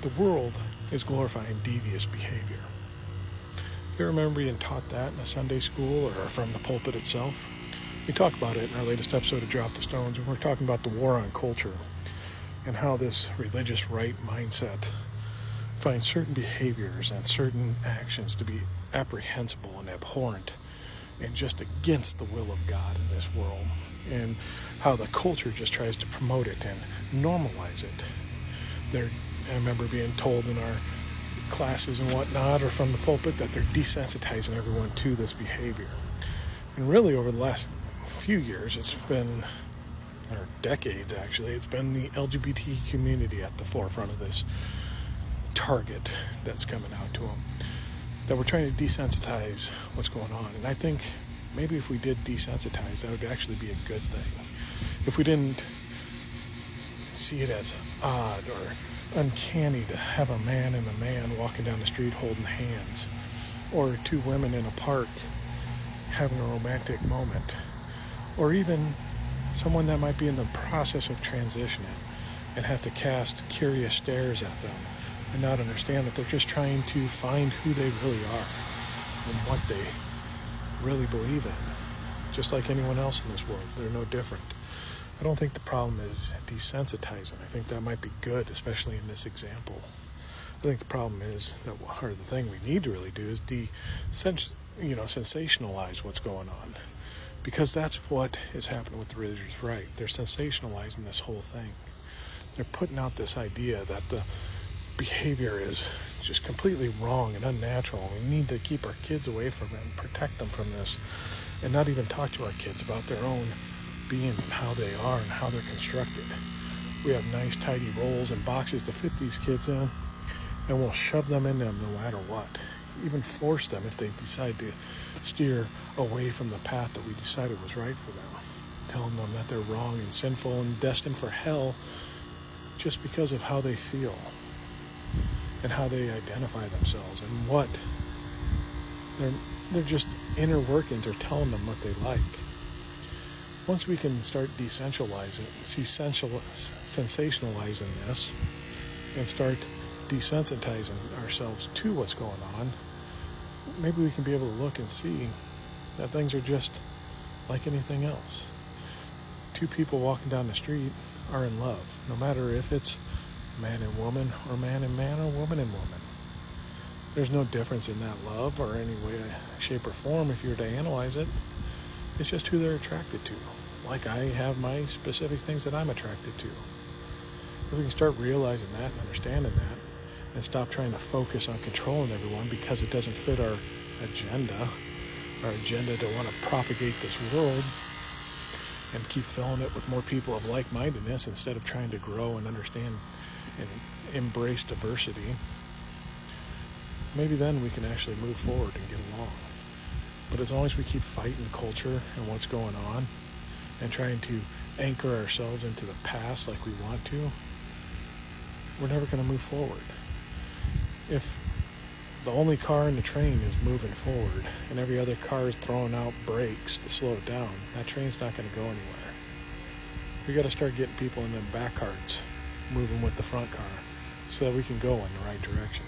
the world is glorifying devious behavior. You remember being taught that in a Sunday school or from the pulpit itself? We talked about it in our latest episode of Drop the Stones, and we're talking about the war on culture and how this religious right mindset finds certain behaviors and certain actions to be apprehensible and abhorrent and just against the will of God in this world, and how the culture just tries to promote it and normalize it. I remember being told in our classes and whatnot, or from the pulpit, that they're desensitizing everyone to this behavior. And really, over the last few years, or decades actually, it's been the LGBT community at the forefront of this target that's coming out to them, that we're trying to desensitize what's going on. And I think maybe if we did desensitize, that would actually be a good thing. If we didn't see it as odd or uncanny to have a man and a man walking down the street holding hands, or two women in a park having a romantic moment, or even someone that might be in the process of transitioning and have to cast curious stares at them and not understand that they're just trying to find who they really are and what they really believe in. Just like anyone else in this world, they're no different. I don't think the problem is desensitizing. I think that might be good, especially in this example. I think the problem is, or the thing we need to really do is sensationalize what's going on. Because that's what is happening with the religious right. They're sensationalizing this whole thing. They're putting out this idea that the behavior is just completely wrong and unnatural. We need to keep our kids away from it and protect them from this, and not even talk to our kids about their own being and how they are and how they're constructed. We have nice tidy rolls and boxes to fit these kids in, and we'll shove them in them no matter what. Even force them if they decide to steer away from the path that we decided was right for them, telling them that they're wrong and sinful and destined for hell just because of how they feel and how they identify themselves, and what they're just inner workings are telling them what they like. Once we can start sensationalizing this and start desensitizing ourselves to what's going on, maybe we can be able to look and see that things are just like anything else. Two people walking down the street are in love, no matter if it's man and woman, or man and man, or woman and woman. There's no difference in that love or any way, shape, or form if you were to analyze it. It's just who they're attracted to. Like I have my specific things that I'm attracted to. If we can start realizing that and understanding that, and stop trying to focus on controlling everyone because it doesn't fit our agenda to want to propagate this world and keep filling it with more people of like-mindedness instead of trying to grow and understand and embrace diversity, maybe then we can actually move forward and get along. But as long as we keep fighting culture and what's going on and trying to anchor ourselves into the past like we want to, we're never going to move forward. If the only car in the train is moving forward and every other car is throwing out brakes to slow it down, that train's not going to go anywhere. We got to start getting people in them back carts moving with the front car so that we can go in the right direction.